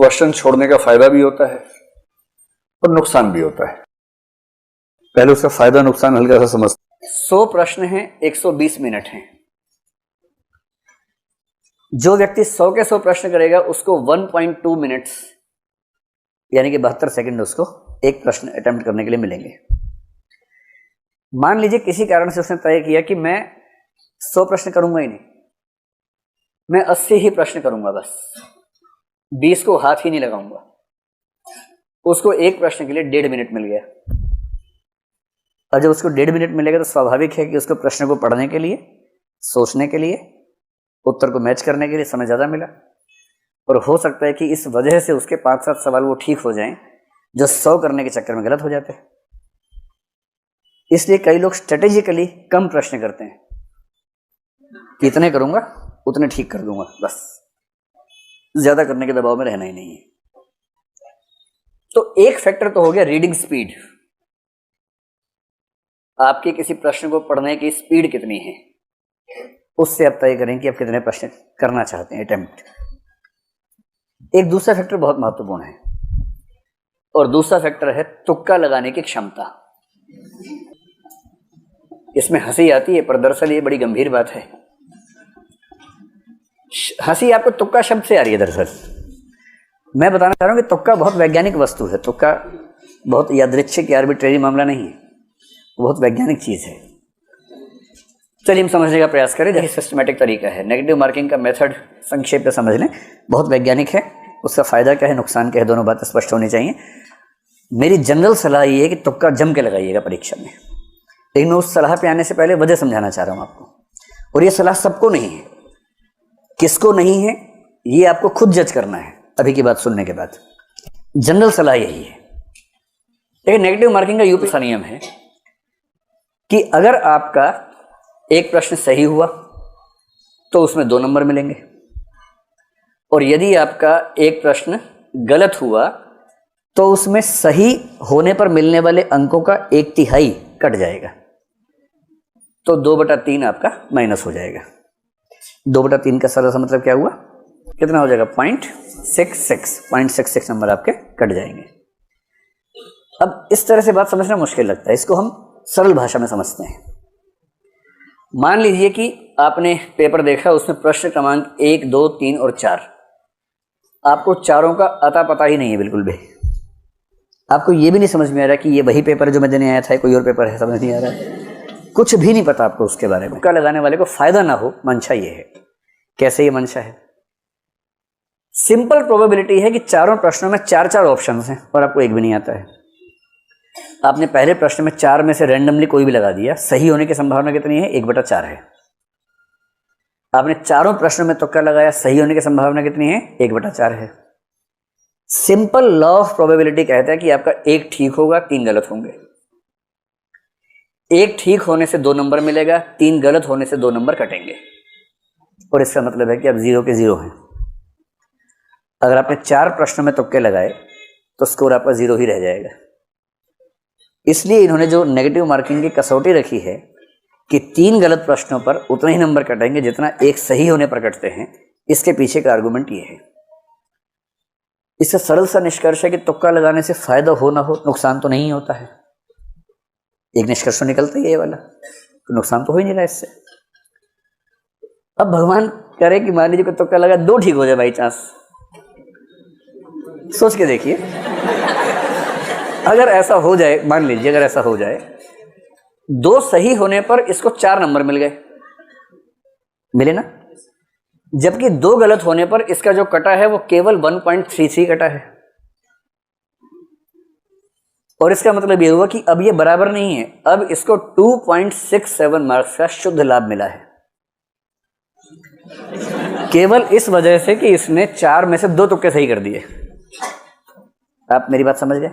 Question छोड़ने का फायदा भी होता है और नुकसान भी होता है। पहले उसका फायदा नुकसान हल्का सा समझते। 100 प्रश्न हैं, 120 मिनट हैं। जो व्यक्ति 100 के 100 प्रश्न करेगा उसको 1.2 मिनट्स यानी कि 72 सेकंड उसको एक प्रश्न अटेम्प्ट करने के लिए मिलेंगे। मान लीजिए किसी कारण से उसने तय किया कि मैं 100 प्रश्न करूंगा ही नहीं, मैं 80 ही प्रश्न करूंगा, बस 20 को हाथ ही नहीं लगाऊंगा। उसको एक प्रश्न के लिए 1.5 मिनट मिल गया। और जब उसको 1.5 मिनट मिलेगा तो स्वाभाविक है कि उसको प्रश्न को पढ़ने के लिए, सोचने के लिए, उत्तर को मैच करने के लिए समय ज्यादा मिला। और हो सकता है कि इस वजह से उसके 5-7 सवाल वो ठीक हो जाएं जो 100 करने के चक्कर में गलत हो जाते हैं। इसलिए कई लोग स्ट्रेटेजिकली कम प्रश्न करते हैं कि इतने करूंगा उतने ठीक कर दूंगा, बस ज्यादा करने के दबाव में रहना ही नहीं है। तो एक फैक्टर तो हो गया रीडिंग स्पीड, आपके किसी प्रश्न को पढ़ने की स्पीड कितनी है, उससे आप तय करें कि आप कितने प्रश्न करना चाहते हैं अटेम्प्ट। एक दूसरा फैक्टर बहुत महत्वपूर्ण है और दूसरा फैक्टर है तुक्का लगाने की क्षमता। इसमें हंसी आती है पर दरअसल ये बड़ी गंभीर बात है। हंसी आपको तुक्का शब्द से आ रही है, दरअसल मैं बताना चाह रहा हूं कि तुक्का बहुत वैज्ञानिक वस्तु है। तुक्का बहुत यादृच्छिक या आर्बिट्रेरी मामला नहीं है, बहुत वैज्ञानिक चीज है। चलिए हम समझने का प्रयास करें। जैसे सिस्टमैटिक तरीका है, नेगेटिव मार्किंग का मेथड संक्षेप में समझ लें, बहुत वैज्ञानिक है। उसका फायदा क्या है, नुकसान क्या है, दोनों बातें स्पष्ट होनी चाहिए। मेरी जनरल सलाह ये है कि तुक्का जम के लगाइएगा परीक्षा में, लेकिन मैं उस सलाह पे आने से पहले वजह समझाना चाह रहा हूं आपको। और ये सलाह सबको नहीं है, किसको नहीं है ये आपको खुद जज करना है अभी की बात सुनने के बाद। जनरल सलाह यही है। लेकिन नेगेटिव मार्किंग का यूपी का नियम है कि अगर आपका एक प्रश्न सही हुआ तो उसमें 2 नंबर मिलेंगे, और यदि आपका एक प्रश्न गलत हुआ तो उसमें सही होने पर मिलने वाले अंकों का 1/3 कट जाएगा, तो 2/3 आपका माइनस हो जाएगा। 2/3 का सरल सा मतलब क्या हुआ, कितना हो जाएगा, 0.66 नंबर आपके कट जाएंगे। अब इस तरह से बात समझना मुश्किल लगता है, इसको हम सरल भाषा में समझते हैं। मान लीजिए कि आपने पेपर देखा, उसमें प्रश्न क्रमांक 1, 2, 3 और 4, आपको चारों का अता पता ही नहीं है बिल्कुल भी। आपको ये भी नहीं समझ में आ रहा कि ये वही पेपर है जो मैं देने आया था, कोई और पेपर है, समझ नहीं आ रहा है, कुछ भी नहीं पता आपको उसके बारे में। तुक्का लगाने वाले को फायदा ना हो, मंशा ये है। कैसे ये मंशा है, सिंपल प्रोबेबिलिटी है कि चारों प्रश्नों में 4-4 ऑप्शन हैं और आपको एक भी नहीं आता है। आपने पहले प्रश्न में 4 में से रैंडमली कोई भी लगा दिया, सही होने की संभावना कितनी है, 1/4 है। आपने चारों प्रश्नों में तुक्का लगाया, सही होने की संभावना कितनी है, 1/4 है। सिंपल लॉ ऑफ प्रोबेबिलिटी कहता है कि आपका एक ठीक होगा, 3 गलत होंगे। एक ठीक होने से 2 नंबर मिलेगा, 3 गलत होने से 2 नंबर कटेंगे, और इसका मतलब है कि आप 0 के 0 हैं। अगर आपने 4 प्रश्नों में तुक्के लगाए तो स्कोर आपका 0 ही रह जाएगा। इसलिए इन्होंने जो नेगेटिव मार्किंग की कसौटी रखी है कि 3 गलत प्रश्नों पर उतने ही नंबर कटेंगे जितना एक सही होने पर कटते हैं, इसके पीछे का आर्गुमेंट ये है। इससे सरल सा निष्कर्ष है कि तुक्का लगाने से फायदा हो ना हो, नुकसान तो नहीं होता है। एक निष्कर्ष तो निकलता ही है ये वाला, तो नुकसान तो हो ही नहीं रहा इससे। अब भगवान करे कि मान लीजिए तुक्का लगा 2 ठीक हो जाए बाई चांस, सोच के देखिए। अगर ऐसा हो जाए, मान लीजिए अगर ऐसा हो जाए, 2 सही होने पर इसको 4 नंबर मिल गए, मिले ना, जबकि 2 गलत होने पर इसका जो कटा है वो केवल 1.33 कटा है। और इसका मतलब ये हुआ कि अब ये बराबर नहीं है, अब इसको 2.67 मार्क्स का शुद्ध लाभ मिला है, केवल इस वजह से कि इसने 4 में से 2 तुक्के सही कर दिए। आप मेरी बात समझ गए।